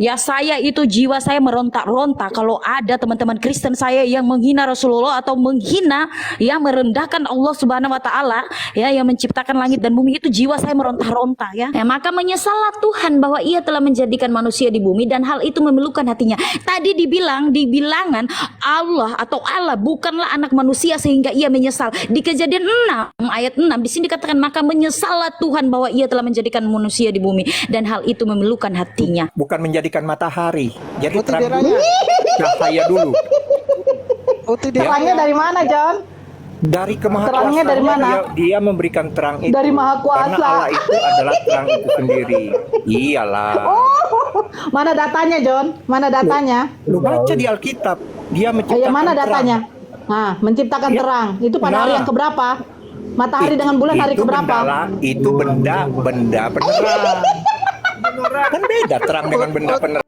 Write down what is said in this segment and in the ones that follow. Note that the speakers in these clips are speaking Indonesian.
Ya saya itu jiwa saya meronta-ronta kalau ada teman-teman Kristen saya yang menghina Rasulullah atau menghina, yang merendahkan Allah Subhanahu wa taala, ya, yang menciptakan langit dan bumi, itu jiwa saya meronta-ronta ya. Maka menyesallah Tuhan bahwa Ia telah menjadikan manusia di bumi dan hal itu memelukkan hatinya. Tadi dibilang di bilangan Allah atau Allah bukanlah anak manusia sehingga Ia menyesal. Di Kejadian 6 ayat 6 di sini dikatakan maka menyesallah Tuhan bahwa Ia telah menjadikan manusia di bumi dan hal itu memelukkan hatinya. Bukan menjadikan matahari. Jadi Oh, terang tidak dulu, raya. cahaya dulu. Oh, tidak. Terangnya dari mana, John? Dari kemahakuasaan Terangnya dari mana? dia memberikan terang itu. Dari Maha Kuasa. Karena Allah itu adalah terang itu sendiri. Iyalah. Mana datanya, John? Mana datanya? Lu baca di Alkitab. Dia menciptakan Mana terang. datanya? Nah, menciptakan Ya. terang. Itu pada hari Nah. yang keberapa? Matahari dengan bulan hari Itu keberapa? itu benda penerang. Kan beda terang dengan benda penerang.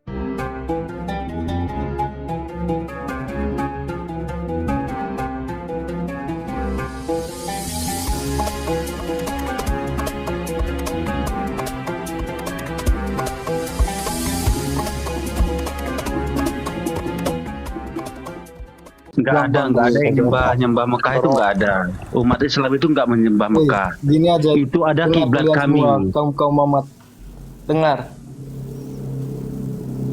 Nggak ada yang nyembah Mekah itu nggak ada. Umat Islam itu nggak menyembah Mekah. Gini aja. Itu ada kiblat kami. Kaum Muhammad. Dengar.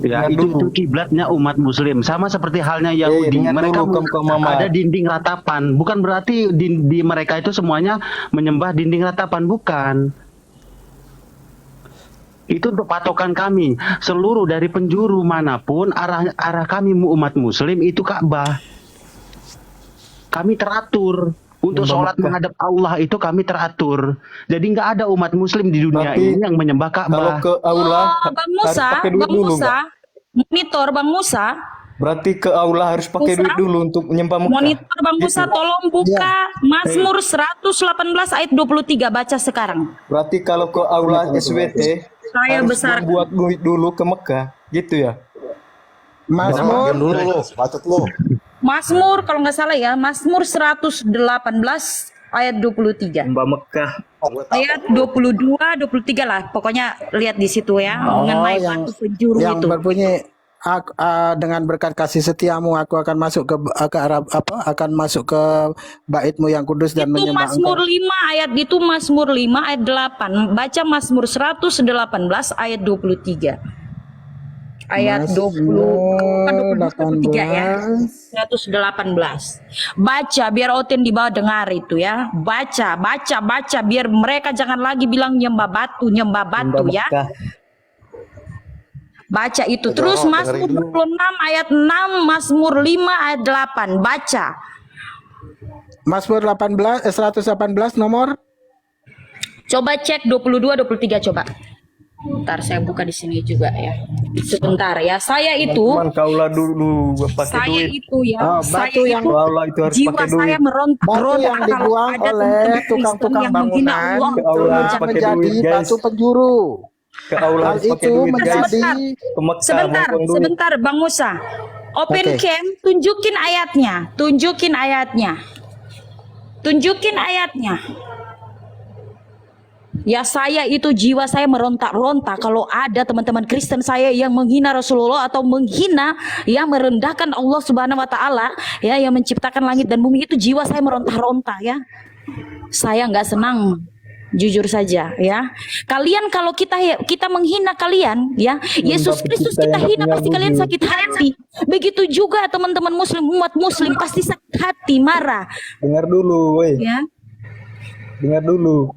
Ya, Dengar itu dulu. kiblatnya umat Muslim. Sama seperti halnya Yahudi. dengar Mereka dulu, kaum Muhammad. ada dinding ratapan. Bukan berarti di mereka itu semuanya menyembah dinding ratapan, bukan. Itu untuk patokan kami. Seluruh dari penjuru manapun arah kami umat Muslim itu Ka'bah. Kami teratur untuk sholat menghadap Allah, itu kami teratur. Jadi nggak ada umat Muslim di dunia Berarti ini yang menyembah Kalau Ka'bah. ke aula Bang harus Musa, pakai duit Bang dulu Musa, nggak? monitor Bang Musa, Berarti ke aula harus pakai Musa? duit dulu untuk menyembah Mekah. monitor Bang Musa, Gitu. tolong buka Mazmur 118 ayat 23, baca sekarang. Berarti kalau ke aula SWT Saya harus besar. membuat duit dulu ke Mekah, gitu ya? Mazmur dulu lu, patut lu. Mazmur kalau nggak salah ya, Mazmur 118 ayat 23. Mbak Mekah. Ayat 22, 23 lah. Pokoknya lihat di situ ya, mengenai yang- batu penjuru Yang itu. berbunyi dengan berkat kasih setiamu aku akan masuk ke Arab akan masuk ke baitmu yang kudus dan Itu menyembah Mazmur engkau. 5 ayat itu Mazmur 5 ayat 8. Baca Mazmur 118 ayat 23. Ayat 20 bukan 23 ya. 118. Baca biar Oten di bawah dengar itu ya. Baca biar mereka jangan lagi bilang nyembah batu ya. Mekah. Baca itu. Ya, Terus dengerin Mazmur dulu. 26 ayat 6, Mazmur 5 ayat 8. Baca. Mazmur 118 nomor Coba cek 22 23 coba. Ntar saya buka di sini juga ya. Sebentar ya. Saya itu Cuman kaulah dulu pakai saya duit. itu ya. Oh, Saya batu yang- itu Aula itu harus jiwa pakai saya duit. meronta batu yang kalau dibuang ada oleh teman-teman tukang-tukang Kristen yang menghina bangunan Allah. Ke aula telah pakai menjadi duit, guys. batu penjuru. Ke aula Hal harus pakai itu duit, guys. menjadi Ke Mekah Sebentar, buang duit. sebentar Bang Musa. Open Oke. cam, tunjukin ayatnya. Tunjukin ayatnya. Tunjukin ayatnya. Ya saya itu jiwa saya meronta-ronta kalau ada teman-teman Kristen saya yang menghina Rasulullah atau menghina, yang merendahkan Allah Subhanahu wa taala, ya, yang menciptakan langit dan bumi, itu jiwa saya meronta-ronta ya. Saya nggak senang, jujur saja ya. Kalian kalau kita menghina kalian ya, Yesus Kristus kita hina pasti kalian sakit hati. Begitu juga teman-teman muslim, umat muslim pasti sakit hati, marah Dengar dulu, woi. ya. Dengar dulu.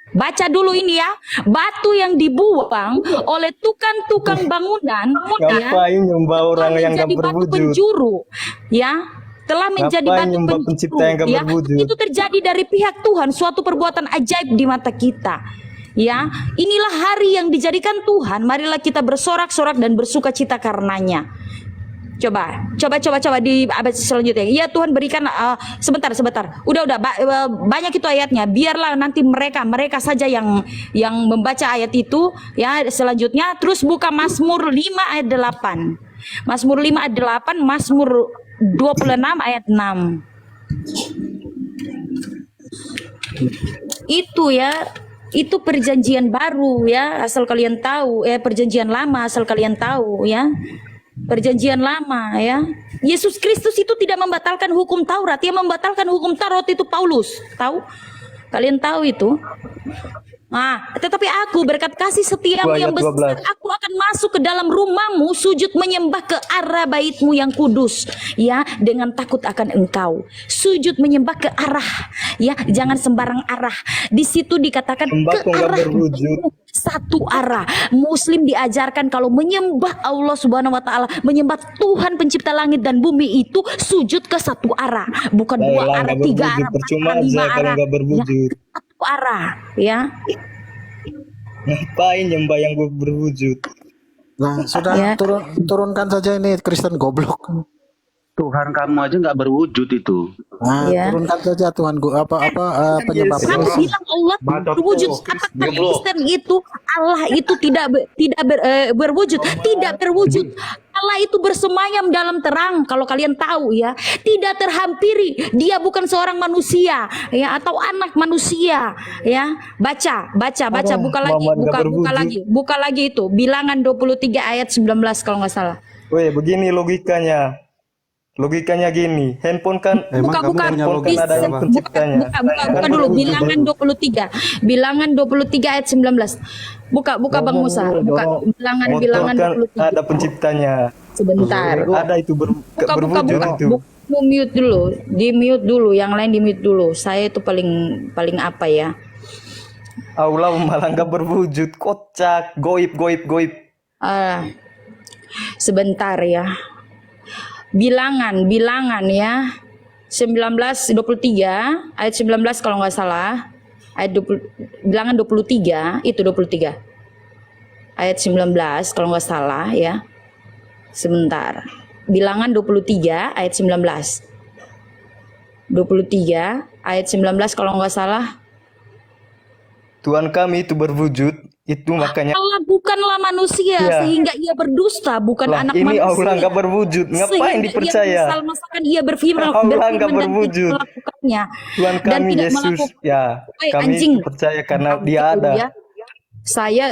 Baca dulu ini ya, batu yang dibuang oleh tukang-tukang bangunan ya, Ngapain nyembah orang telah yang gak menjadi batu berwujud? penjuru ya, telah menjadi Ngapain batu nyembah penjuru pencipta yang gak ya. berwujud? Itu terjadi dari pihak Tuhan, suatu perbuatan ajaib di mata kita ya. Inilah hari yang dijadikan Tuhan, marilah kita bersorak-sorak dan bersuka cita karenanya. Coba di abad selanjutnya. Ya Tuhan berikan sebentar. Udah banyak itu ayatnya. Biarlah nanti mereka saja yang membaca ayat itu ya selanjutnya. Terus buka Mazmur 5 ayat 8. Mazmur 5 ayat 8, Mazmur 26 ayat 6. Itu ya. Itu perjanjian baru ya, asal kalian tahu. Perjanjian lama asal kalian tahu ya. Perjanjian lama ya. Yesus Kristus itu tidak membatalkan hukum Taurat. Yang membatalkan hukum Taurat itu Paulus. Tahu? Kalian tahu itu? Nah, tetapi aku berkat kasih setiamu Itu ayat yang besar, 12. aku akan masuk ke dalam rumahmu, sujud menyembah ke arah baitmu yang kudus, ya, dengan takut akan engkau. Sujud menyembah ke arah, ya, jangan sembarang arah. Di situ dikatakan ke Sembako nggak arah berwujud. satu arah. Muslim diajarkan kalau menyembah Allah Subhanahu wa taala, menyembah Tuhan pencipta langit dan bumi itu sujud ke satu arah, bukan dua Lah, arah, nggak tiga berwujud. arah, Percuma empat arah, aja lima kalau arah. nggak berwujud. Satu arah, ya. Ngapain nyembah yang berwujud? Nah, sudah Ya. turunkan saja ini Kristen goblok. Tuhan kamu aja nggak berwujud itu. Nah, Ya. turunkan saja Tuhan penyebab Kamu dosa. bilang Allah berwujud. Apakah Kristen itu Allah itu berwujud? Tidak berwujud. Allah itu bersemayam dalam terang. Kalau kalian tahu ya, tidak terhampiri. Dia bukan seorang manusia ya atau anak manusia ya. Baca, buka lagi, Muhammad nggak buka lagi itu. Bilangan 23 ayat 19 kalau nggak salah. Weh, begini logikanya. Logikanya gini, handphone kan Buka handphone kan ada yang penciptanya. buka dulu bilangan 23. Bilangan 23 ayat 19. Buka Bang Musa. Buka bilangan Motor kan 23. ada penciptanya. Sebentar. Ada itu berwujud itu. Mau mute dulu, di mute dulu, yang lain di mute dulu. Saya itu paling apa ya? Allah malah nggak berwujud, kocak, goib. Sebentar ya. Bilangan ya. 23 ayat 19 kalau nggak salah. Ayat 20, bilangan 23 itu 23. Ayat 19 kalau nggak salah ya. Sebentar. Bilangan 23 ayat 19. 23 ayat 19 kalau nggak salah. Tuhan kami itu berwujud, itu makanya Allah bukanlah manusia Ya. sehingga ia berdusta, bukan lah anak ini manusia. Allah nggak berwujud, ngapain Sehingga dipercaya? Ia masakan ia berfirman, Allah nggak dan tidak berwujud. melakukannya. Tuhan Dan kami tidak Yesus, melakukan. ya Woi, kami anjing. percaya karena Bukan Dia gitu ada. ya.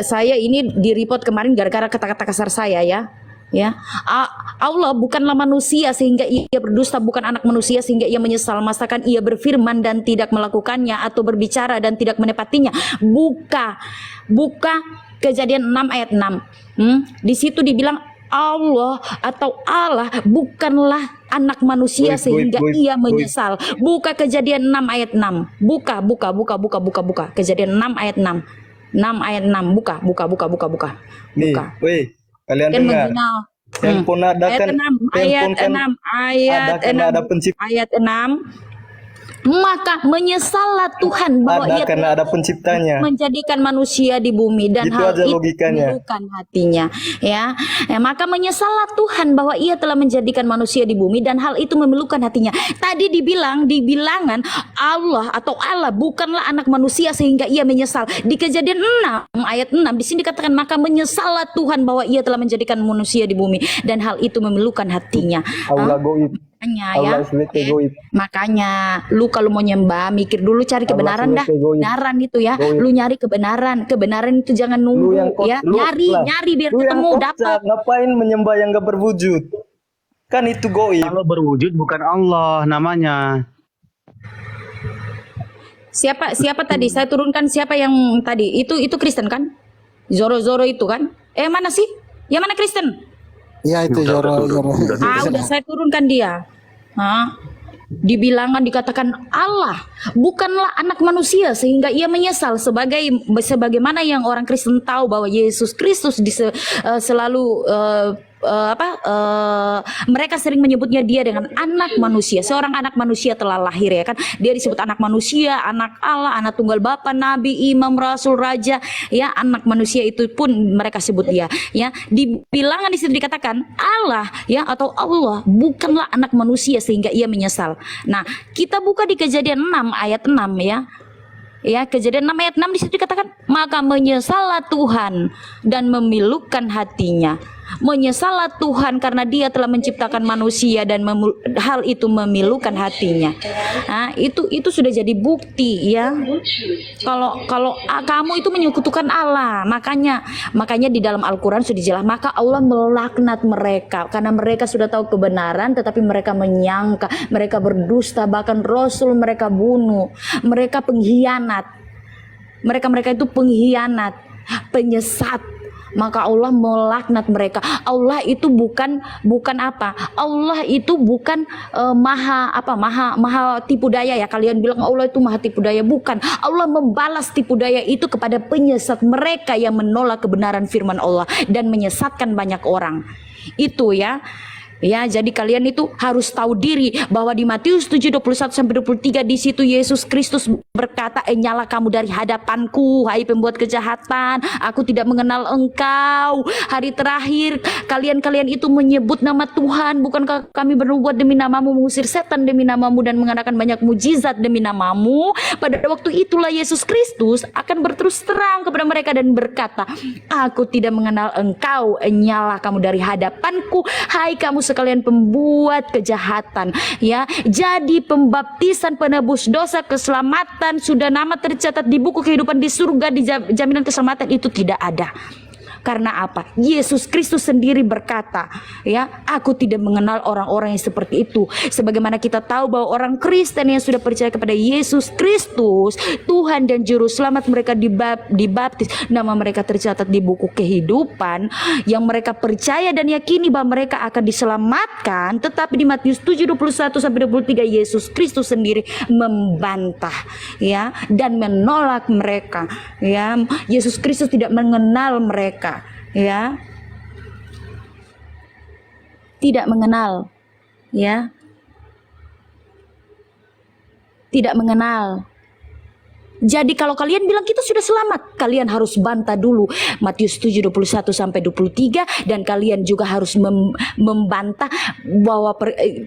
Saya ini di report kemarin gara-gara kata-kata kasar saya ya. Allah bukanlah manusia sehingga ia berdusta, bukan anak manusia sehingga ia menyesal, masakan ia berfirman dan tidak melakukannya, atau berbicara dan tidak menepatinya. Buka Kejadian 6 ayat 6. Di situ dibilang Allah atau Allah bukanlah anak manusia sehingga ia menyesal. Buka Kejadian 6 ayat 6. Buka. Kejadian 6 ayat 6. 6 ayat 6. Buka. Nih, weh, kalian Dan dengar. menghina. Handphone ada kan, Ayat handphone kan 6 ayat ada karena 6 ada pencipta. ayat 6. Maka menyesallah Tuhan bahwa Ada ia karena telah ada penciptanya. menjadikan manusia di bumi dan Gitu hal aja itu logikanya. memilukan hatinya ya. Maka menyesallah Tuhan bahwa ia telah menjadikan manusia di bumi dan hal itu memilukan hatinya. Tadi dibilang di bilangan Allah atau Allah bukanlah anak manusia sehingga ia menyesal. Di Kejadian 6 ayat 6 di sini dikatakan maka menyesallah Tuhan bahwa ia telah menjadikan manusia di bumi dan hal itu memilukan hatinya. Allah goib. Makanya ya. Allah SWT goib. Makanya lu kalau mau nyembah mikir dulu, cari kebenaran dah. SWT goib. Kebenaran itu ya. Goib. Lu nyari kebenaran itu jangan Lu yang nunggu ya. lu- Nyari lah. biar Lu yang ketemu kocak, dapat. ngapain menyembah yang gak berwujud? Kan itu goib. Kalau berwujud bukan Allah namanya. Siapa tadi? Saya turunkan siapa yang tadi? Itu Kristen kan? Zoro itu kan? Mana sih? Yang mana Kristen? Ya itu Zoro. Udah saya turunkan dia. Di bilangan dikatakan Allah bukanlah anak manusia sehingga ia menyesal, sebagaimana yang orang Kristen tahu bahwa Yesus Kristus selalu mereka sering menyebutnya dia dengan anak manusia. Seorang anak manusia telah lahir ya kan. Dia disebut anak manusia, anak Allah, anak tunggal Bapa, nabi, imam, rasul, raja ya. Anak manusia itu pun mereka sebut dia ya. Di bilangan di situ dikatakan Allah ya atau Allah bukanlah anak manusia sehingga ia menyesal. Nah, kita buka di Kejadian 6 ayat 6 ya. Ya, Kejadian 6 ayat 6 di situ dikatakan maka menyesallah Tuhan dan memilukan hatinya. Menyesallah Tuhan karena Dia telah menciptakan manusia dan hal itu memilukan hatinya. Nah, itu sudah jadi bukti ya. Kalau kamu itu menyekutukan Allah, makanya di dalam Al-Qur'an sudah jelas, maka Allah melaknat mereka karena mereka sudah tahu kebenaran tetapi mereka menyangka, mereka berdusta, bahkan Rasul mereka bunuh, mereka pengkhianat. Mereka itu pengkhianat, penyesat. Maka Allah melaknat mereka. Allah itu bukan apa? Allah itu bukan maha tipu daya ya. Kalian bilang Allah itu maha tipu daya, bukan. Allah membalas tipu daya itu kepada penyesat mereka yang menolak kebenaran firman Allah dan menyesatkan banyak orang. Itu ya. Ya, jadi kalian itu harus tahu diri bahwa di Matius 7:21-23 di situ Yesus Kristus berkata, "Nyala kamu dari hadapanku, hai pembuat kejahatan, aku tidak mengenal engkau." Hari terakhir kalian itu menyebut nama Tuhan, bukankah kami bernubuat demi namamu, mengusir setan demi namamu dan mengadakan banyak mujizat demi namamu? Pada waktu itulah Yesus Kristus akan berterus terang kepada mereka dan berkata, "Aku tidak mengenal engkau, nyala kamu dari hadapanku, hai kamu sekalian pembuat kejahatan." Ya, jadi pembaptisan penebus dosa, keselamatan, sudah nama tercatat di buku kehidupan di surga, di jaminan keselamatan itu tidak ada. Karena apa? Yesus Kristus sendiri berkata, ya, "Aku tidak mengenal orang-orang yang seperti itu." Sebagaimana kita tahu bahwa orang Kristen yang sudah percaya kepada Yesus Kristus, Tuhan dan Juru Selamat, mereka dibaptis, nama mereka tercatat di buku kehidupan, yang mereka percaya dan yakini bahwa mereka akan diselamatkan. Tetapi di Matius 7:21-23 Yesus Kristus sendiri membantah, ya, dan menolak mereka. Ya, Yesus Kristus tidak mengenal mereka. Ya, tidak mengenal, ya, tidak mengenal. Jadi kalau kalian bilang kita sudah selamat, kalian harus bantah dulu Matius 7:21-23, dan kalian juga harus membantah bahwa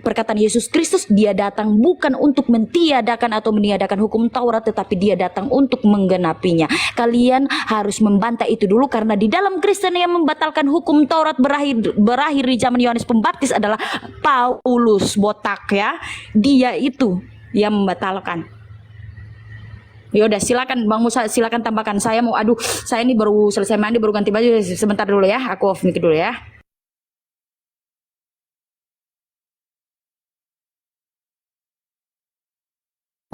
perkataan Yesus Kristus, Dia datang bukan untuk mentiadakan atau meniadakan hukum Taurat, tetapi Dia datang untuk menggenapinya. Kalian harus membantah itu dulu, karena di dalam Kristen yang membatalkan hukum Taurat berakhir di zaman Yohanes Pembaptis adalah Paulus botak, ya. Dia itu yang membatalkan. Ya udah, silakan Bang Musa, silakan tambahkan. Saya ini baru selesai mandi, baru ganti baju, sebentar dulu ya. Aku off mic dulu ya.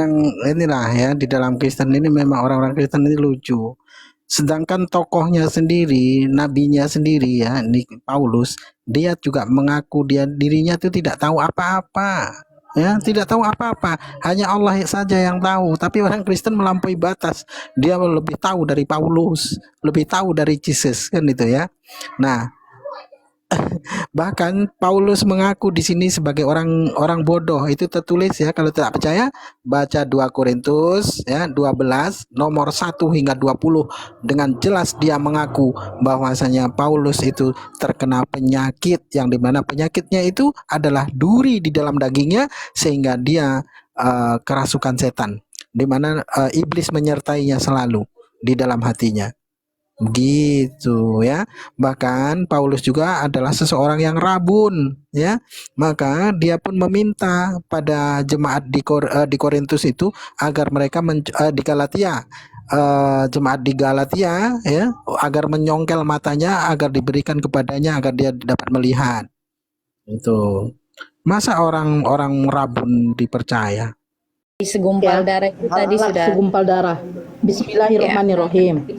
Yang inilah ya, di dalam Kristen ini memang orang-orang Kristen ini lucu. Sedangkan tokohnya sendiri, nabinya sendiri ya, ini Paulus, dia juga mengaku dirinya itu tidak tahu apa-apa. Ya, tidak tahu apa-apa, hanya Allah saja yang tahu. Tapi orang Kristen melampaui batas, dia lebih tahu dari Paulus, lebih tahu dari Yesus, kan itu ya. Nah, bahkan Paulus mengaku di sini sebagai orang bodoh. Itu tertulis ya, kalau tidak percaya baca 2 Korintus ya 12 nomor 1 hingga 20. Dengan jelas dia mengaku bahwasanya Paulus itu terkena penyakit, yang dimana penyakitnya itu adalah duri di dalam dagingnya, sehingga dia kerasukan setan, dimana iblis menyertainya selalu di dalam hatinya. Gitu ya. Bahkan Paulus juga adalah seseorang yang rabun ya. Maka dia pun meminta pada jemaat di Korintus itu agar mereka di Galatia, jemaat di Galatia ya, agar menyongkel matanya, agar diberikan kepadanya agar dia dapat melihat. Itu. Masa orang-orang rabun dipercaya? Segumpal darah itu tadi sudah. Segumpal darah. Bismillahirrahmanirrahim.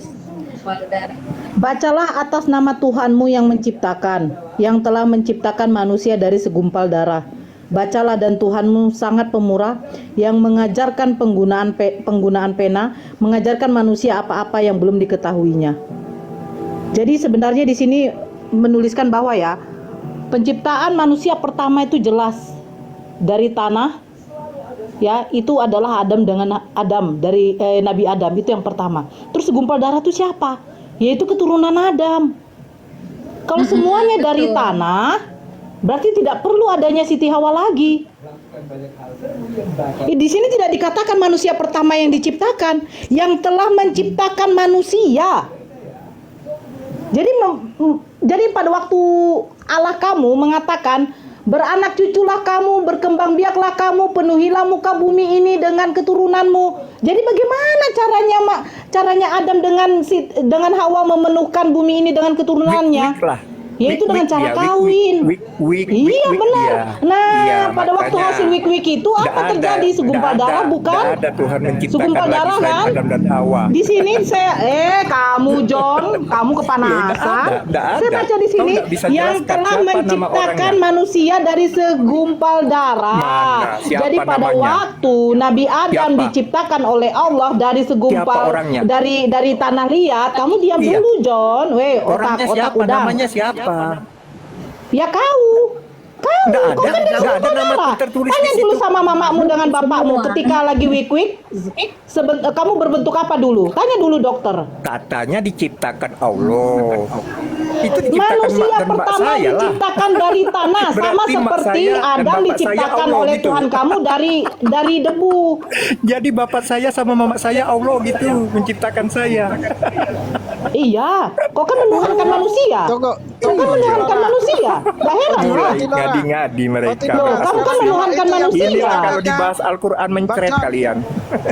Bacalah atas nama Tuhanmu yang menciptakan, yang telah menciptakan manusia dari segumpal darah. Bacalah, dan Tuhanmu sangat pemurah, yang mengajarkan penggunaan pena, mengajarkan manusia apa-apa yang belum diketahuinya. Jadi sebenarnya di sini menuliskan bahwa ya, penciptaan manusia pertama itu jelas dari tanah. Ya, itu adalah Adam dari Nabi Adam, itu yang pertama. Terus segumpal darah itu siapa? Yaitu keturunan Adam. Kalau semuanya dari tanah, berarti tidak perlu adanya Siti Hawa lagi. Di sini tidak dikatakan manusia pertama yang diciptakan, yang telah menciptakan manusia. Jadi Jadi pada waktu Allah kamu mengatakan, beranak cuculah kamu, berkembang biaklah kamu, penuhilah muka bumi ini dengan keturunanmu. Jadi bagaimana caranya Adam dengan Hawa memenuhkan bumi ini dengan keturunannya? Wik lah. Yaitu dengan cara ya, kawin. Iya benar. ya. Nah, Iya, pada waktu makanya hasil wik-wik itu apa nggak terjadi? Segumpal nggak darah bukan? nggak ada Tuhan menciptakan Segumpal lagi darah selain kan? Adam dan Hawa. Di sini kamu John, kamu kepanasan. nggak ada. Saya baca di Kau sini nggak bisa yang jelaskan telah siapa nama menciptakan orangnya. manusia dari segumpal darah. Mana? Siapa Jadi pada namanya? waktu Nabi Adam Siapa? diciptakan oleh Allah dari Siapa segumpal orangnya? dari tanah liat, kamu diam Iya. dulu John. Orangnya Otak siapa? udang. Namanya siapa? Ya kau Nggak kan ada, dari nggak ada segumpal nama darah. tertulis Tanya di dulu situ. sama mamamu dengan bapakmu ketika lagi wik-wik, kamu berbentuk apa dulu? Tanya dulu dokter. Katanya diciptakan Allah. Itu diciptakan mak Manusia dan mak pertama saya lah. diciptakan dari tanah, sama Berarti mak seperti saya dan Adam bapak saya diciptakan Allah oleh gitu. Tuhan kamu dari debu. Jadi bapak saya sama mama saya Allah gitu menciptakan saya. Iya, kau kan menuhankan manusia. Tunggu, Kau kan menuhankan manusia. Gak heran lah. Mulai ngadi-ngadi mereka. Loh, Loh, kamu kan menuhankan manusia. Inilah kalau dibahas Al-Quran mencret kalian.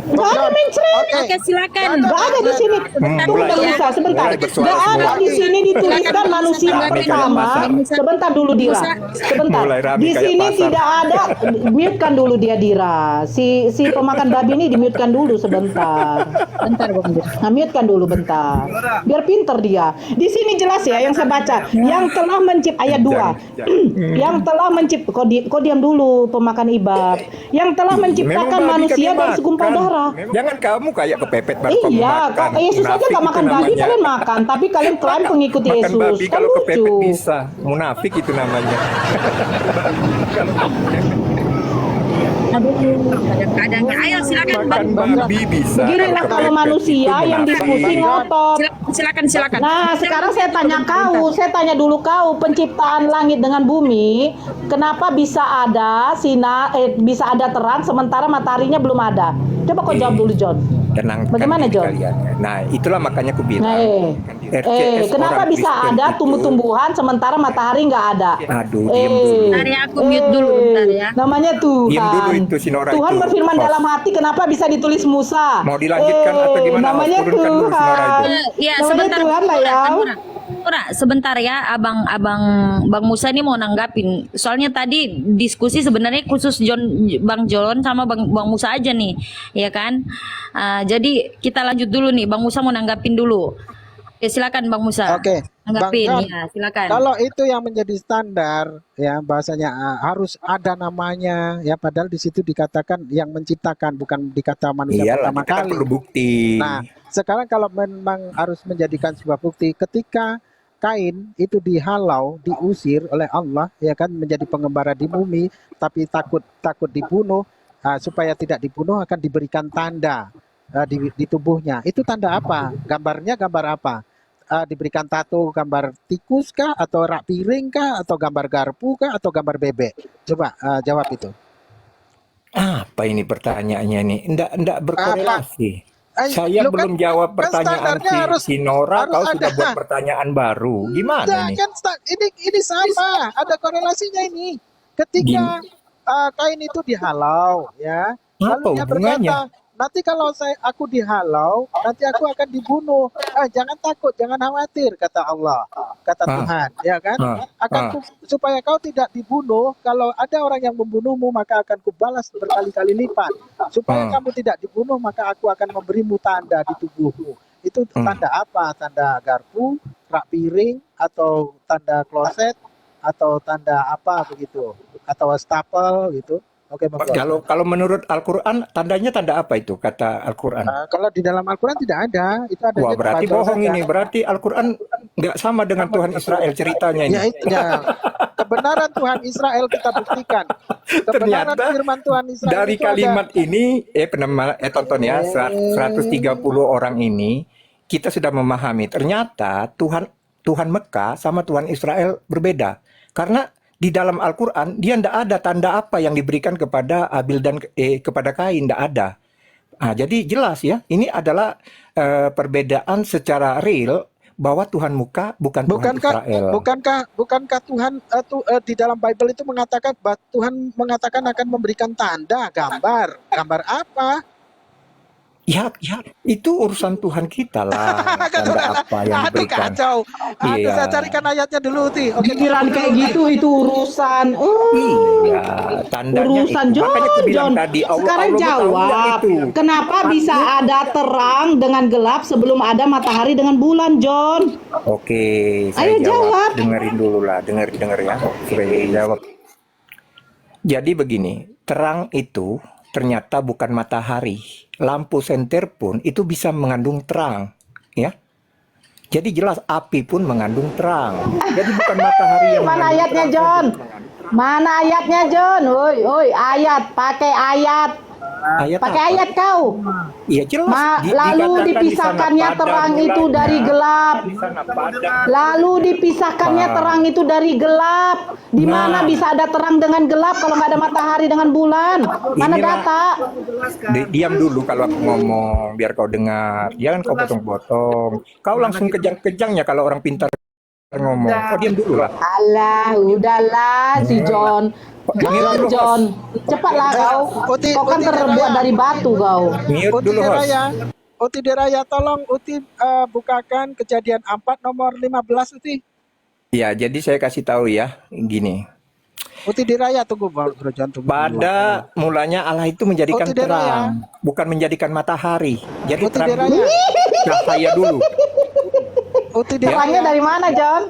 Gak ada mencret. Oke, silakan. Gak ada di sini. Tunggu mulai. Musa sebentar. Mulai bersuara Gak ada semua. di sini dituliskan manusia Rame kayak pertama. pasar. Sebentar dulu Dira. Sebentar. Mulai rame Di kayak sini pasar. tidak ada. Mute-kan dulu dia Dira. Si pemakan babi ini di-mute-kan dulu sebentar. Bentar, Bang. Nah, mute-kan dulu bentar. Biar pinter dia. Di sini jelas ya yang saya baca. Yang telah ayat 2. Yang telah kau diam dulu pemakan ibad. Yang telah menciptakan Memang babi manusia kami dari segumpal makan. darah. Jangan kamu kayak kepepet baru kamu Iya, makan. Yesus aja Munafik nggak itu makan babi, namanya. kalian makan. Tapi kalian klaim pengikut Makan Yesus. babi Kan kalau lucu. kepepet bisa. Munafik itu namanya. Kadang-kadang. Ayo silakan, Bang. Makan babi bisa. Beginilah kalau kepepet. manusia Itu yang munafik. diskusi ngotot. Silakan. Nah, sekarang saya tanya dulu kau, penciptaan langit dengan bumi, kenapa bisa ada bisa ada terang sementara mataharinya belum ada? Coba kau jawab dulu, John. Tenangkan Bagaimana, diri John? kalian. Nah, itulah makanya aku bilang. Nah, RCS kenapa orang bisa Kristen ada itu- tumbuh-tumbuhan sementara matahari nggak ada? Aduh, diam dulu. Bentar ya, aku mute dulu bentar ya. Namanya Tuhan. Diam dulu itu, si Nora Tuhan itu. berfirman Host. dalam hati, kenapa bisa ditulis Musa? Mau dilanjutkan atau gimana? Namanya Host, turunkan dulu si Nora Tuhan. itu. Ya, Namanya sebentar. Tuhan lah ya. Ora, sebentar ya, Bang Musa ini mau nanggapin. Soalnya tadi diskusi sebenarnya khusus Bang John sama Bang Musa aja nih, ya kan? Jadi kita lanjut dulu nih, Bang Musa mau nanggapin dulu. Oke, silakan Bang Musa. Oke, Nanggapin Bang John, ya, silakan. kalau itu yang menjadi standar, ya bahasanya harus ada namanya, ya padahal di situ dikatakan yang menciptakan, bukan dikata manusia Iyalah, pertama kita kan kali. perlu bukti. Nah, sekarang kalau memang harus menjadikan sebuah bukti, ketika Kain itu dihalau, diusir oleh Allah, ya kan, menjadi pengembara di bumi, tapi takut dibunuh, supaya tidak dibunuh akan diberikan tanda di tubuhnya. Itu tanda apa? Gambarnya gambar apa? Diberikan tato gambar tikus kah, atau rak piring kah, atau gambar garpu kah, atau gambar bebek? Coba jawab itu. Apa ini pertanyaannya nih? Nggak berkorelasi. Saya Lu kan- belum jawab kan pertanyaan standarnya si Nora, harus kau sudah ada. buat pertanyaan baru. Gimana Enggak, nih? kan ini sama, ada korelasinya ini. Ketika Kain itu dihalau, ya, Apa lalu dia hubungannya? berkata, nanti kalau aku dihalau, nanti aku akan dibunuh. Jangan takut, jangan khawatir, kata Allah, kata Tuhan, ya kan? Supaya kau tidak dibunuh, kalau ada orang yang membunuhmu, maka akan kubalas berkali-kali lipat. Supaya kamu tidak dibunuh, maka aku akan memberimu tanda di tubuhmu. Itu tanda apa? Tanda garpu, rak piring, atau tanda kloset, atau tanda apa begitu? Atau stapel gitu. Oke, Bang John. Kalau menurut Al-Quran, tandanya tanda apa itu kata Al-Quran? Kalau di dalam Al-Quran tidak ada. Itu ada Wah, di berarti Bible bohong saja. ini. Berarti Al-Quran nggak sama dengan Tuhan Israel ceritanya ini. Ya, kebenaran Tuhan Israel kita buktikan. Kebenaran Ternyata firman Tuhan Israel dari itu ada. kalimat ini, tonton ya, 130 orang ini, kita sudah memahami. Ternyata Tuhan Mekah sama Tuhan Israel berbeda. Karena di dalam Al-Quran, dia tidak ada tanda apa yang diberikan kepada Abil dan kepada Kain, tidak ada. Jadi jelas ya, ini adalah perbedaan secara real, bahwa Tuhan muka bukan Tuhan Israel. Bukankah Tuhan di dalam Bible itu mengatakan bahwa Tuhan mengatakan akan memberikan tanda, gambar apa? Ya, itu urusan Tuhan kita lah. Tanda apa yang Aduh diberikan. kacau. Aduh, Iya. saya carikan ayatnya dulu, Ti. Oke, Pikiran kayak gitu itu urusan. Iya, tandanya Urusan itu. Makanya aku bilang John. tadi, Allah Sekarang tahu yang jawab. itu. Kenapa bisa ada terang dengan gelap sebelum ada matahari dengan bulan, John? Oke, saya Ayo jawab. Dengerin dulu lah, denger ya. Supaya jawab. Jadi begini, terang itu ternyata bukan matahari. Lampu senter pun itu bisa mengandung terang, ya. Jadi jelas api pun mengandung terang. Jadi bukan matahari yang Mana mengandung ayatnya, terang John? saja. Mana ayatnya, John? Woi, ayat, pakai ayat. Ayat Pakai apa? ayat kau. Iya jelas. Lalu Dikatakan dipisahkannya di sana terang pada itu mulanya, dari gelap. di sana pada. Lalu dipisahkannya Nah. terang itu dari gelap. Di mana Nah. bisa ada terang dengan gelap kalau nggak ada matahari dengan bulan? Mana Inilah. data? Diam dulu kalau aku ngomong, biar kau dengar. Jangan kau potong-potong. Kau langsung kejang-kejangnya kalau orang pintar ngomong. Kau diam dulu lah. Alah, udahlah si John. Mute dulu, John, cepatlah kau. Uti- Kau kan Uti terbuat Deraya. dari batu kau. Mute Uti dulu, host. Deraya. Uti Deraya, tolong Uti bukakan Kejadian 4 nomor 15, Uti. Ya, jadi saya kasih tahu ya, gini. Uti Deraya, tunggu Bro John, tunggu dulu. Pada mulanya Allah itu menjadikan Uti Deraya. terang, bukan menjadikan matahari. Jadi Uti terang Deraya. cahaya dulu. Uti Terangnya Deraya. dari mana, John?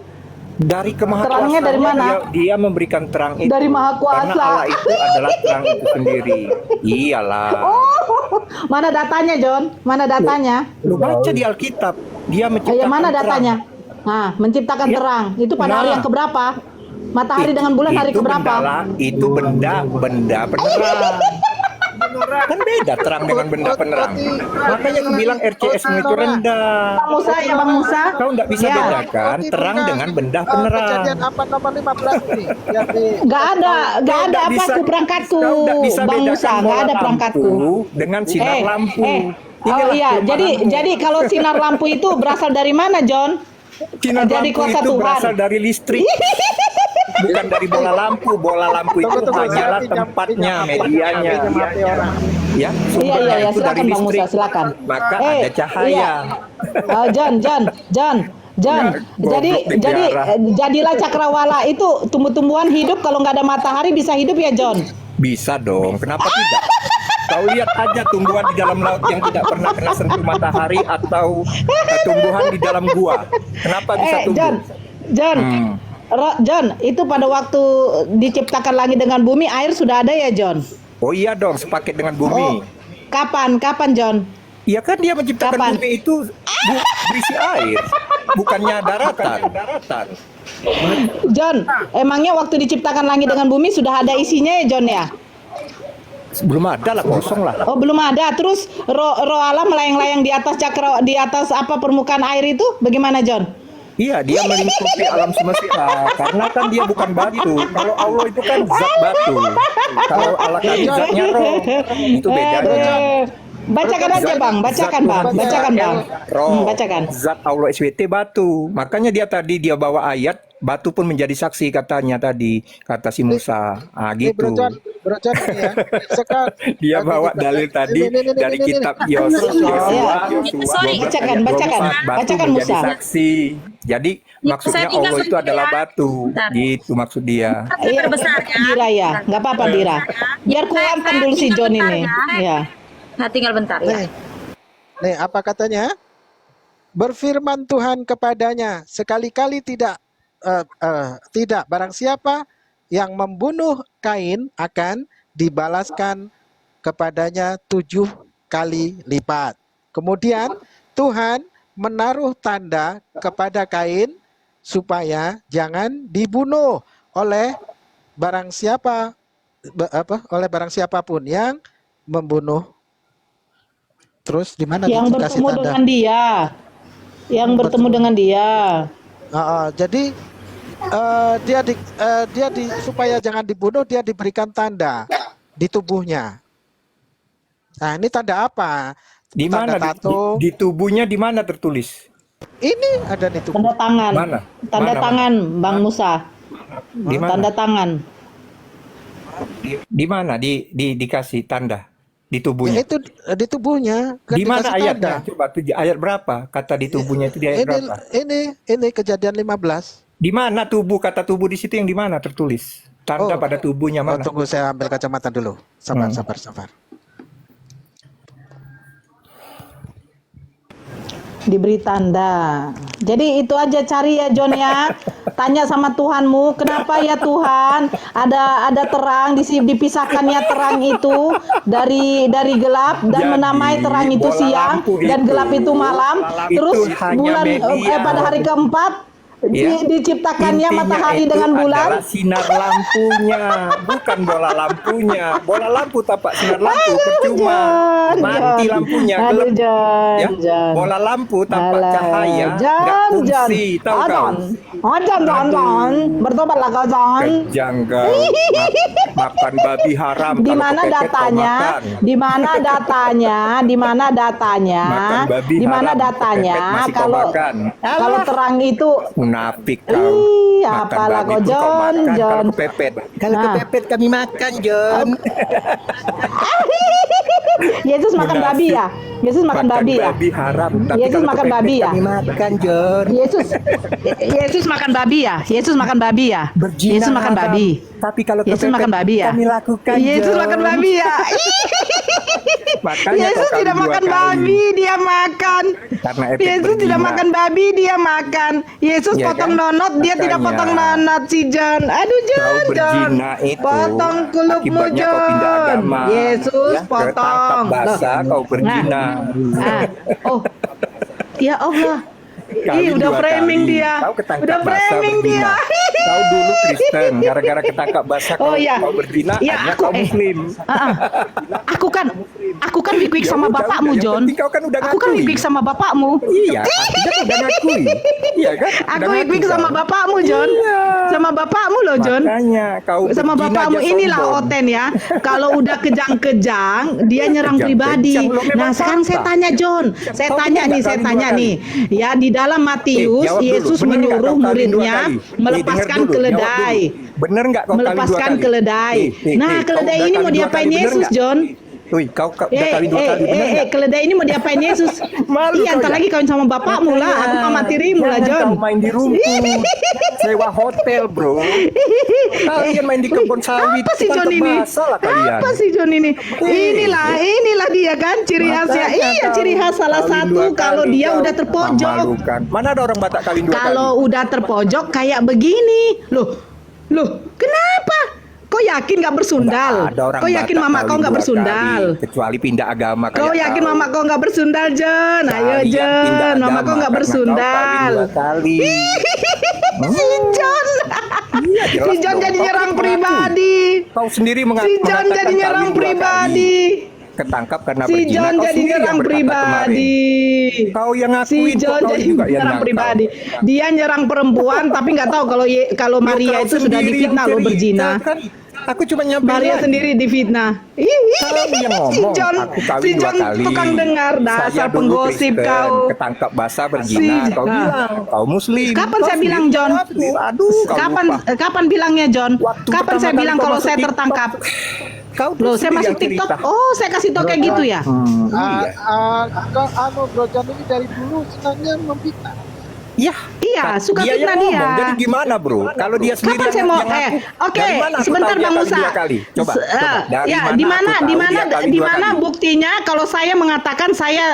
Dari Terangnya dari mana? dia memberikan terang itu. Dari Maha Karena Kuasa. Allah itu adalah terang itu sendiri. Iyalah. Mana datanya, John? Mana datanya? Lu baca di Alkitab, dia menciptakan Mana terang. datanya? Nah, menciptakan Ya. terang. Itu pada hari Nah. yang keberapa? Matahari dengan bulan hari Itu keberapa? Itu benda penerang. Kan beda terang dengan benda penerang. Makanya aku bilang RCS-mu itu rendah. Bang Musa ya, Bang Musa. Kau nggak bisa Ya. bedakan terang dengan benda penerang. Kejadian 4 nomor 15 nih. Jadi Nggak ada Kau nggak apa bisa- aku perangkatku, kau nggak bisa Bang bedakan Musa, nggak bola ada lampu perangkatku. dengan sinar lampu. Oh Inilah iya, kelemahanmu. jadi kalau sinar lampu itu berasal dari mana, John? sinar jadi lampu kuasa itu Tuhan. berasal dari listrik. Bukan dari bola lampu. Bola lampu itu hanyalah tempatnya, medianya. Ya, Iya sumbernya iya itu dari silakan Bang Musa, listrik. silakan. Maka ada cahaya. Iya. John. Ya, Jadi goblok dijarah. jadilah cakrawala itu tumbuh-tumbuhan hidup kalau nggak ada matahari bisa hidup ya, John? Bisa dong, kenapa tidak? Kau lihat aja tumbuhan di dalam laut yang tidak pernah kena sentuh matahari atau tumbuhan di dalam gua. Kenapa bisa tumbuh? John. Hmm. John, itu pada waktu diciptakan langit dengan bumi air sudah ada ya, John? Oh iya dong, sepaket dengan Oh, bumi. kapan, John? Iya kan dia menciptakan Kapan? bumi itu berisi air, bukannya daratan. John, emangnya waktu diciptakan langit dengan bumi sudah ada isinya ya, John ya? Belum ada lah, kosong lah. Oh, belum ada. Terus roh Allah melayang-layang di atas di atas apa permukaan air itu bagaimana, John? Iya, dia melingkupi alam semesta. Karena kan dia bukan batu. Kalau Allah itu kan zat batu. Kalau Allah kan zatnya roh. Itu bedanya. Bacakan aja, Bang. Bacakan, Bang. Bacakan, Bang. Roh. Bacakan. Zat Allah SWT batu. Makanya dia bawa ayat, batu pun menjadi saksi katanya tadi, kata si Musa. Ah Nih, gitu. Bro John ini ya. Sekarang Dia bawa dalil tadi dari kitab Yosua. Sorry. Bacakan, menjadi Musa. saksi. Jadi Ya, maksudnya saya tinggal Allah itu sebentar adalah ya. batu. Bentar. Gitu maksud dia. Iya, terbesar ya. Dira ya. Nggak apa-apa, Dira. Biar kuatkan dulu si John ini. Ya. Nah, tinggal bentar ya. Nih, apa katanya? Berfirman Tuhan kepadanya, sekali-kali tidak barang siapa yang membunuh Kain akan dibalaskan kepadanya 7 kali lipat. Kemudian Tuhan menaruh tanda kepada Kain supaya jangan dibunuh oleh barang siapapun yang membunuh. Terus di mana Yang dikasih bertemu tanda? dengan dia. Yang bertemu dengan dia. Jadi supaya jangan dibunuh, dia diberikan tanda di tubuhnya. Nah, ini tanda apa? Di mana Tanda tato. di tubuhnya di mana tertulis? Ini ada nih tubuh. Tanda tangan. Mana? Tanda Mana, tangan Bang Musa. Di mana? Tanda tangan. Di mana? Dikasih tanda di Ya, tubuhnya. itu di tubuhnya. Kan Di mana dikasih ayatnya? tanda. Coba ayat berapa? Kata di tubuhnya itu di ayat berapa? Ini Kejadian 15. Di mana tubuh, kata tubuh di situ yang di mana tertulis? Tanda Oh. pada tubuhnya Oh, mana? tunggu saya ambil kacamata dulu. Sabar. Diberi tanda. Jadi itu aja cari ya John ya. Tanya sama Tuhanmu, kenapa ya Tuhan ada terang dipisahkannya terang itu dari gelap dan Jadi, menamai terang itu bola siang lampu dan itu, gelap itu malam. itu Terus hanya bulan media. pada hari keempat Ya. diciptakannya Intinya matahari itu dengan bulan. adalah sinar lampunya, bukan bola lampunya. Bola lampu tapak sinar lampu percuma, mati lampunya, Aduh, gelap. John, Ya, John. bola lampu tanpa Alah, cahaya nggak John, fungsi, tahu kau? John. Oh, John. Bertobatlah kau, John. Kejang kau. Makan babi haram. Di kalau mana kepepet kau datanya? makan. Di mana datanya? Di mana datanya? Makan babi Di mana haram, datanya? kepepet masih kau Kalau makan. kalau terang itu Munafik kau. Ih, Makan apalah babi kau, pun John, makan John. kalau kepepet. Kalau Nah. kepepet kami makan, John. Yesus makan Munafik. babi ya? Yesus makan babi ya? babi haram. Tapi Yesus kalau makan kepepet babi ya? Kami makan, John. Yesus makan babi ya? Yesus makan babi ya? Berzina Yesus makan haram. babi. Tapi kalau Yesus kepepet makan babi ya? kami lakukan, Yesus John. makan babi ya? Makanya Yesus kau tidak kawin 2 makan kali. babi, dia makan. Karena efek Yesus tidak berzina. makan babi, dia makan. Yesus Iya potong kan? nonot, dia tidak Makanya. potong nonot si John. Aduh Kau John, John. berzina itu Potong kulupmu akibatnya kau pindah John. agama. Yesus Ya, potong. ketangkap basah kau berzina. Nah, oh, ya Allah. Kawin Udah 2 framing kali. dia. Kau ketangkap Udah basah framing berzina. dia. Kau dulu Kristen, gara-gara ketangkap basah Oh, iya. kau berzina, Iya, akhirnya aku- kau Muslim. Aku kan wik-wik sama Ya udah, bapakmu yang John. penting kau kan udah Aku kan ngakui. wik-wik sama bapakmu. Iya, artinya kau udah ngakui. Iya kan? Aku Udah wik-wik ngaku sama kau. bapakmu John. Iya. Sama bapakmu loh John. Makanya kau Sama berzina bapakmu aja inilah sombong. Oten ya. Kalau udah kejang-kejang, dia nyerang Kejang-kejang pribadi. lo memang Nah, sekarang saya fakta. tanya John. Saya Kau tanya benar nih, nggak saya kawin tanya 2 kali? nih. Ya di dalam Matius, Jawab dulu. Yesus Bener nggak menyuruh kau kawin 2 muridnya kali? melepaskan Dengar dulu, keledai. jawab dulu. Bener nggak kau kawin 2 Melepaskan kali? keledai. Nah, kau keledai udah ini kawin mau 2 diapain kali, bener Yesus, nggak? John? Wih, kau udah kawin 2 kali, bener nggak? Keledai ini mau diapain Yesus? Malu Iya, kau ntar ya? lagi kawin sama bapakmu lah. Aku mama tirimu lah, Jangan John. kau main di rumput, sewa hotel, bro. Kalian main di kebun sawit. Apa sih John tangkap ini? basah lah kalian. Apa sih John ini? Inilah dia kan ciri khasnya. Makanya Iya, kau ciri khas salah kawin satu 2 kalau kali dia kau. udah terpojok. Memalukan. Mana ada orang Batak kawin 2 kali? Kalau udah terpojok kayak begini. Loh, kenapa? Kau yakin gak bersundal? Nggak ada orang Kau yakin Batak mama kawin kau gak 2 bersundal? kali, kecuali pindah agama kayak Kau yakin mama kau gak bersundal, John? Ayo, Kalian pindah John. Mama agama kau gak karena bersundal. Kau kawin 2 kali. Si John. Iya, jelas Si John dong. jadi Kau nyerang mengaku. pribadi. Kau sendiri Si John mengatakan jadi kawin nyerang 2 kali. pribadi. Ketangkap karena Si berzina. John Kau jadi sendiri yang nyerang berkata kemarin. pribadi. Kau yang Si ngakuin, kok John kau jadi juga yang nyerang nyangkau. pribadi. Dia nyerang perempuan tapi nggak tahu kalau Loh, Maria kau itu sudah sendiri difitnah yang loh cerita, berzina. kan? Aku cuma nyampein Maria aja. sendiri difitnah. Kau yang Si ngomong, John, aku kawin si 2 John kali. tukang dengar Saya dasar dulu penggosip Kristen, kau. ketangkap basah berzina. Si- Kau ah. bilang, kau Muslim. Kapan Kau saya sendiri bilang, John? mengaku. Aduh, kau lupa. Kapan bilangnya John? Waktu Kapan pertama saya kali bilang kau kalau masuk saya TikTok, tertangkap? Kau Loh, saya sendiri masuk yang TikTok. cerita. Oh, saya kasih tau kayak gitu ya. Iya. Bro Jan ini dari dulu senangnya memfitnah. Iya. Iya, suka Dia fitnah yang dia. ngomong. Jadi gimana, bro? Kalau dia sendiri Kapan saya mau ngaku, oke, dari mana aku sebentar tahu dia Bang kawin Musa. 2 kali? Coba, dari ya, mana di aku mana tahu dia kawin di 2 mana kali? buktinya kalau saya mengatakan saya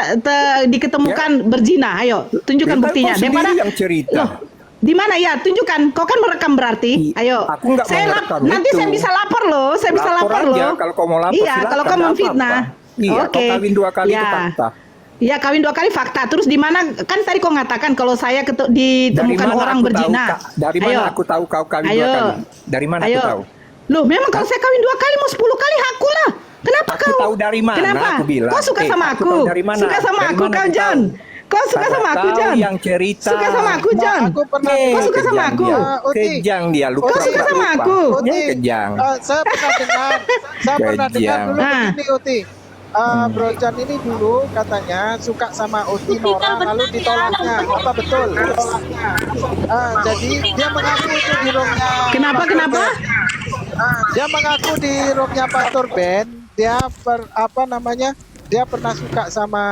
diketemukan berzina? Ayo, tunjukkan Ya, kan buktinya. kau sendiri yang cerita. Loh, di mana ya? Tunjukkan. Kau kan merekam berarti. Ayo. Aku nggak mau merekam nanti itu. saya bisa lapor loh. Saya bisa Lapor lapor aja, loh. kalau kau mau lapor, Iya, silakan, kalau kau nggak memfitnah. apa-apa. Iya, kau kawin 2 kali itu fakta. Iya, kawin 2 kali fakta. Terus di mana? Kan tadi kau ngatakan kalau saya Dari ditemukan mana orang aku tahu, berzina. Kak? Dari mana Ayo. aku tahu kau kawin 2 Ayo. kali? Dari mana Ayo. aku tahu? Loh, memang kalau saya kawin 2 kali mau 10 kali hakku lah. Kenapa Aku kau? tahu dari mana, Kenapa? aku bilang. Kau suka sama aku aku? tahu dari mana. Suka sama Dari aku mana kau, aku John? tahu? Kau suka Karena sama aku, kau John? yang cerita. Suka sama aku, John? Aku pernah Kau suka sama Kejang aku? dia. Uti. Kejang dia, lupa. Kau suka sama aku? Uti, Kejang. saya pernah dengar Kejang. dulu Ah. begini Uti. Bro John ini dulu katanya suka sama Uti Nora lalu ditolaknya. Apa betul? Jadi dia mengaku itu di roomnya. Kenapa? Pastor Kenapa? Ben. Dia mengaku di roomnya Pastor Ben. Dia dia pernah suka sama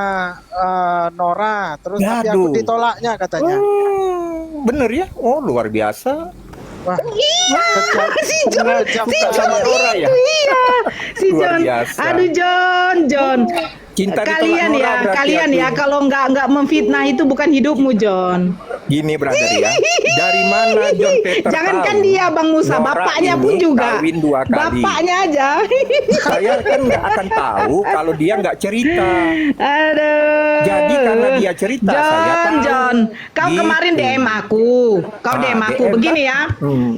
Nora. Terus tapi aku Aduh. ditolaknya katanya. Bener ya? Oh, luar biasa. Wah, Si John, si John Sama Nora ya? iya, si Luar John. biasa. Aduh John. Cinta ditolak Kalian Nora ya, berarti kalian aku. ya kalau nggak memfitnah itu bukan hidupmu John. Gini brother ya, dari mana John Peter Jangankan tahu dia Bang Musa, Nora bapaknya ini pun juga. kawin 2 kali. Bapaknya aja. Saya kan nggak akan tahu kalau dia nggak cerita. Aduh. Jadi karena dia cerita, saya tahu. John, kau Gitu. kemarin DM aku. Kau DM aku DM begini kan? ya.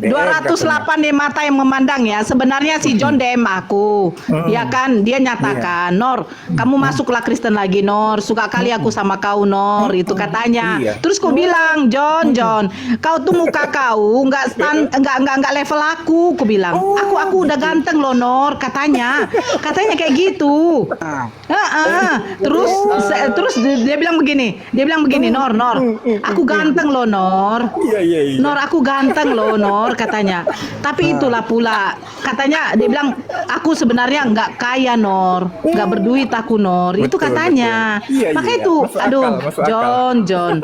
DM 208 di mata yang memandang ya. Sebenarnya si John DM aku. Ya kan, dia nyatakan, "Nor, kamu masuklah Kristen lagi, Nor. Suka kali aku sama kau, Nor." Itu katanya. Iya. Terus kau bilang, "John, kau tuh muka kau enggak level aku." Ku bilang, "Aku udah ganteng loh, Nor," katanya. Katanya kayak gitu. Terus dia bilang begini, Nor, aku ganteng loh, Nor. Iya. Nor, aku ganteng loh, Nor, katanya. Tapi itulah pula, katanya dia bilang, aku sebenarnya nggak kaya, Nor, nggak berduit aku, Nor. Itu Betul, katanya. betul. Iya, Makanya iya. itu, Masuk aduh, akal, masuk akal. John.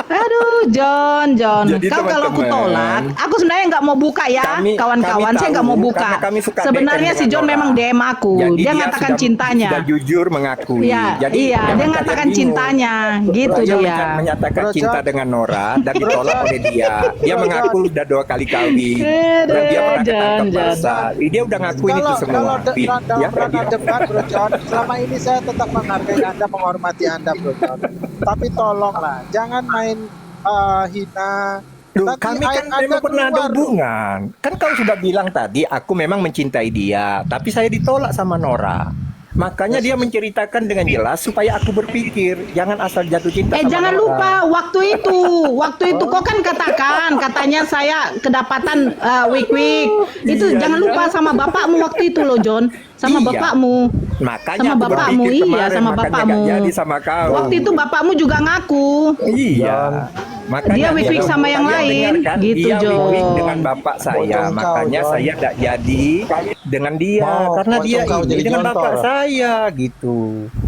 Aduh, John. Jadi, Kau kalau aku teman-teman, tolak, aku sebenarnya nggak mau buka ya, kami kawan-kawan. Saya tahu, nggak mau buka. karena kami suka Sebenarnya DM si John dengan memang Nora. DM aku. Jadi Dia ngatakan sudah cintanya. jujur mengakui. Iya, Jadi iya, jangan dia kalian ngatakan bingung. cintanya, gitu Dia dia. menyatakan Bro cinta John. dengan Nora dan ditolak oleh dia. Dia mengaku udah 2 kali kawin dan dia pernah ketangkep John. basah. Dia udah ngakuin itu semua. Kalau dalam Ya, ranah dia. debat, Bro John, selama ini saya tetap menghargai Anda, menghormati Anda, Bro John. Tapi tolonglah, jangan main hina. Loh, Nanti kami kan Anda memang pernah ada keluar. hubungan. Kan kau sudah bilang tadi, aku memang mencintai dia, tapi saya ditolak sama Nora. Makanya dia menceritakan dengan jelas supaya aku berpikir, jangan asal jatuh cinta sama Jangan Nora. lupa waktu itu kok kan katanya saya kedapatan week. Itu Iya, jangan lupa sama bapakmu waktu itu loh, John. Sama Iya. bapakmu. Makanya Sama aku bapakmu, berpikir iya, kemarin, sama makanya bapakmu. gak jadi sama kau. Waktu itu bapakmu juga ngaku. Iya. Makanya Dia week-week sama yang kalian lain, dengar kan? gitu, Dia week-week John. dengan bapak saya. Bocong kau, Makanya John. saya tidak jadi dengan dia karena bocong dia kau ini jadi dengan jontor. bapak saya gitu.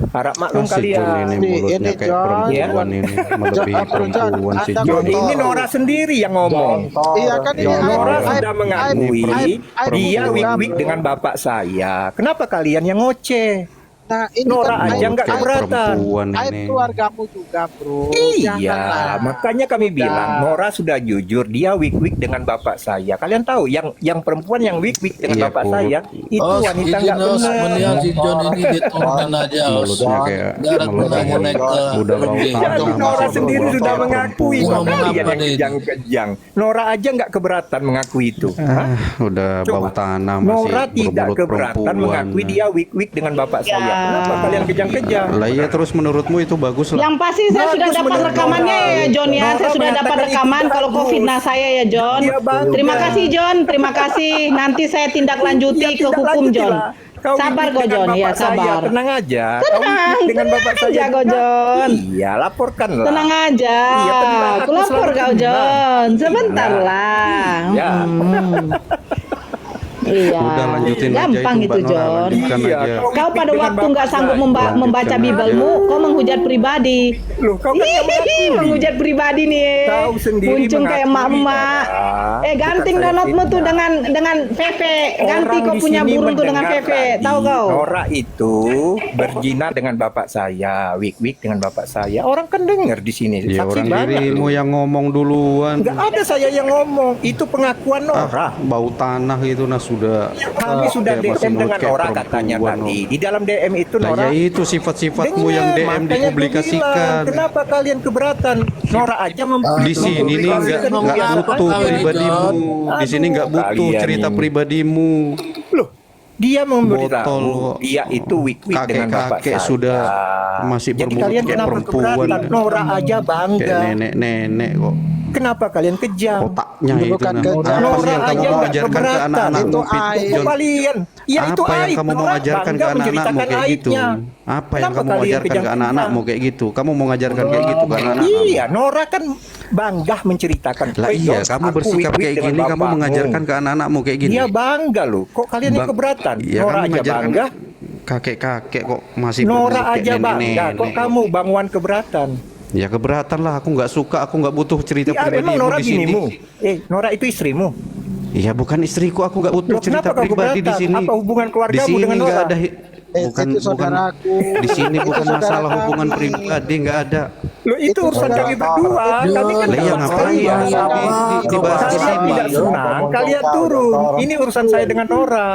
Harap maklum Si John ini kalian. mulutnya Ini kayak John. perempuan ini, melebihi John, perempuan si Anda John. Ini Nora sendiri yang ngomong. Iya kan ini Nora aib- sudah mengakui aib- dia aib- week-week dengan bapak saya. Kenapa kalian yang ngoceh? Nah, ini Nora kan aja nggak Kayak keberatan. perempuan aib ini. keluargamu juga, Bro. Iya, Janganlah. makanya kami bilang Nora sudah jujur dia week-week dengan bapak saya. Kalian tahu yang perempuan yang week-week dengan Iya, bapak Pur. saya itu wanita nggak benar. Sebenarnya si John ini diturunkan aja. Mulutnya kayak Darat melebihi naik ke udah bau gede. tanah. Jadi Nora masih sendiri berbau sudah kayak mengakui perempuan. Ngomong kalian apa yang deh? kejang-kejang. Nora aja nggak keberatan mengakui itu. Hah? Udah bau Coba. tanah masih Nora tidak bermulut keberatan perempuan. mengakui dia week-week dengan bapak saya. Kenapa kalian kejang-kejang? Lah iya, terus menurutmu itu bagus lah. Yang pasti saya sudah Bagus dapat menurut rekamannya Nora. ya John ya. Saya Nora sudah dapat mengatakan rekaman itu kalau kau bagus. fitnah saya ya John. Iya, bagus. Terima kasih John, terima kasih. Nanti saya tindak lanjuti Ya, ke tindak hukum lanjuti John. lah. Kau Sabar week-week kok dengan John, ya bapak saya. sabar. Tenang aja. Kau Tenang, week-week dengan tenang bapak saya aja kau juga. John. Iya, laporkanlah. Tenang aja. Iya, tenang. Aku Aku lapor selalu kau tenang. John. Sebentar Iya. lah. Iya. Iya. Udah lanjutin aja Gampang itu, itu Mbak Nora, John. lanjutkan Iya, aja. Kau pada dengan waktu bapak nggak sanggup saya. Lanjutkan membaca aja. Bibelmu, kau menghujat pribadi. Loh, kau kan yang mengakui. Menghujat pribadi nih. Kau sendiri Muncul kayak mengakui, emak-emak. Nora. Ganting Bukan saya donatmu tuh fitnah. dengan Fefe. Ganti Orang kau di punya sini burung tuh dengan mendengar Fefe. tadi, Tahu kau? Nora itu berzina dengan bapak saya, week-week dengan bapak saya. Orang kan dengar di sini. Ya Saksi orang banyak dirimu loh. yang ngomong duluan. Nggak ada saya yang ngomong. Itu pengakuan Nora. Bau tanah itu nah sudah. Kami sudah kayak masih DM mulut dengan kayak Nora katanya perempuan, tadi. Nora. Di dalam DM itu Nah, Nora. ya itu sifat-sifatmu yang Dengar, DM makanya gua dipublikasikan. bilang, kenapa kalian keberatan? Nora aja Di sini nih nggak butuh Kalian, pribadimu. Di sini nggak butuh Kalian cerita ini. pribadimu. Loh, dia Botol memberitahu kok. dia itu week-week dengan bapak Kakek-kakek saya. sudah masih Jadi bermulut kalian kayak kenapa perempuan. keberatan? Nora aja Kayak bangga. nenek-nenek kok. Kenapa kalian kejam? Otaknya Itu itu. bukan Nah. kejam. Apa Nora sih yang kamu aja mau nggak ajarkan ke keberatan. anak-anakmu, Itu Fit aib. Kok John? kalian? Ya itu Apa yang aib. kamu mau Nora ajarkan ke bangga anak-anakmu menceritakan kayak gitu? aibnya. Apa yang Kenapa kamu mau kalian ajarkan ke kejam-kejam? anak-anakmu kayak gitu? Kamu mau ngajarkan kayak gitu ke anak-anak kamu? Iya, Nora kan bangga menceritakan. Lah "Woi, iya, John, kamu aku bersikap wit-wit kayak dengan gini, kamu bapakmu." mengajarkan ke anak-anakmu kayak gini. Dia bangga loh. Kok kalian yang Bang- keberatan? Iya, Nora kamu aja mengajarkan bangga. kakek-kakek kok masih Nora kayak aja bangga. nenek-nenek Kok kamu Bang Wan keberatan? Ya keberatan lah, aku nggak suka, aku nggak butuh cerita Ya, pribadi emang Nora di sini. binimu? Nora itu istrimu? Iya bukan istriku, aku nggak butuh Loh, cerita kenapa kau pribadi di keberatan? sini. Apa hubungan keluargamu Di sini dengan nggak Nora? ada bukan itu saudaraku. di sini Itu bukan masalah saudara hubungan kami. pribadi, nggak ada. Loh itu urusan kami berdua. Kami kan Lah ya teman ngapain sekalian. dibahas di Saya sini? tidak senang. Kalian turun. Ini urusan saya dengan Nora.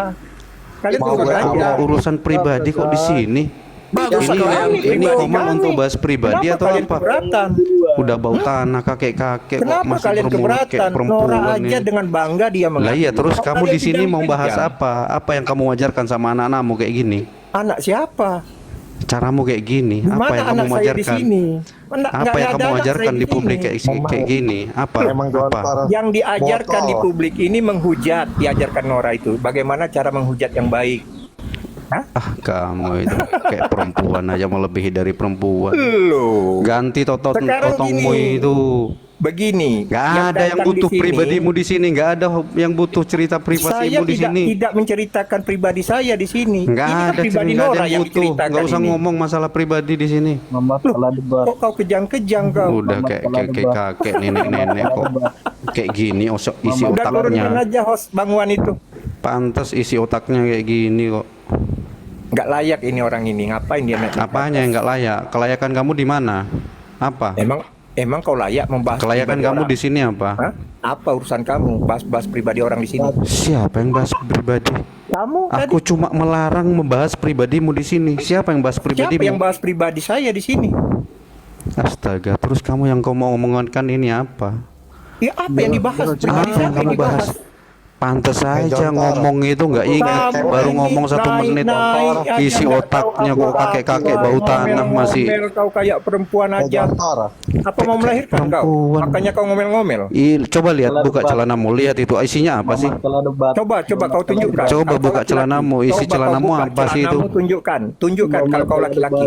Kalian turun aja. Urusan pribadi kok di sini? Bagus Ini kalian. ini pribadi komen kami. untuk bahas pribadi Kenapa atau kalian apa? keberatan? Udah bau tanah kakek-kakek kok Kenapa masih kalian bermulut kayak keberatan? Nora perempuan aja ini. dengan bangga dia Lah mengaku. iya, terus Kok kamu kalian di sini tidak mau bahas kejam? apa? Apa yang kamu ajarkan sama anak-anakmu kayak gini? Anak siapa? Caramu kayak gini, Di apa mana yang kamu anak saya di ajarkan? sini? Apa yang kamu ajarkan di publik kayak gini? Apa? Apa? Yang diajarkan di publik ini menghujat, diajarkan Nora itu. Bagaimana cara menghujat yang baik? Hah? Ah, kamu itu kayak perempuan aja melebihi dari perempuan. Loh. Ganti Sekarang totongmu gini. itu. Begini, Gak ada yang datang butuh di sini, pribadimu di sini, gak ada yang butuh cerita Saya privasimu di sini. tidak menceritakan pribadi saya di sini. Nggak Ini kan ada pribadi nggak ada Nora yang yang butuh. diceritakan Nggak usah ini. ngomong masalah pribadi di sini. Kok kau kejang-kejang kau? Udah kayak kakek nenek-nenek kok kayak gini isi Udah turunkan otaknya. aja host Bang Wan itu. Pantas isi otaknya kayak gini kok. Nggak layak ini orang ini. Ngapain dia naik? Apanya yang nggak layak? Kelayakan kamu di mana? Apa? Emang kau layak membahas Kelayakan pribadi kamu orang? di sini apa? Hah? Apa urusan kamu bahas-bahas pribadi orang di sini? Siapa yang bahas pribadi? Kamu Aku tadi cuma melarang membahas pribadimu di sini. Siapa yang bahas siapa pribadimu? yang bahas pribadi saya di sini? Astaga, terus kamu yang kau mau omongkan ini apa? Ya apa yang dibahas? Pribadi Apa siapa yang kamu yang dibahas? bahas? Pantes aja ngomong itu nggak ingat, Kamu baru ini ngomong 1 menit naik aja isi nggak otaknya tahu kok kakek-kakek bau tanah masih. ngomel, kau kayak perempuan aja. Apa mau melahirkan kau? Perempuan. Makanya kau ngomel-ngomel. Coba lihat, buka celanamu, lihat itu isinya apa sih? Coba kau tunjukkan. Coba Kalau kau buka laki-laki. celanamu, isi Coba kau celanamu buka apa sih itu? celanamu, tunjukkan kalau kau laki-laki.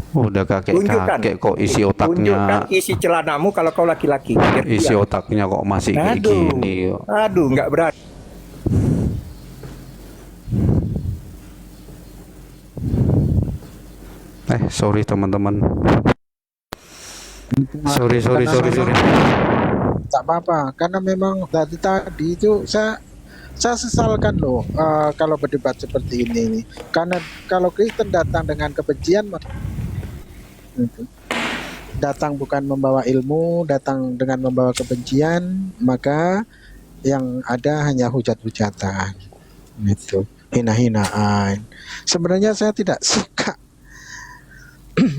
Udah Tunjukkan. kakek-kakek kok isi otaknya, Tunjukkan isi celanamu kalau kau laki-laki. Biar isi lihat. otaknya kok masih kayak Aduh. gini. Aduh, nggak berani. Sorry teman-teman. Sorry. Tak apa-apa, karena memang dari tadi itu saya sesalkan loh kalau berdebat seperti ini. Karena kalau Kristen datang dengan kebencian, datang bukan membawa ilmu, datang dengan membawa kebencian, maka yang ada hanya hujat-hujatan, itu hina-hinaan. Sebenarnya saya tidak suka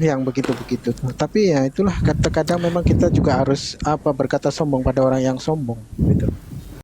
yang begitu-begitu, tapi ya itulah, kadang-kadang memang kita juga harus berkata sombong pada orang yang sombong gitu.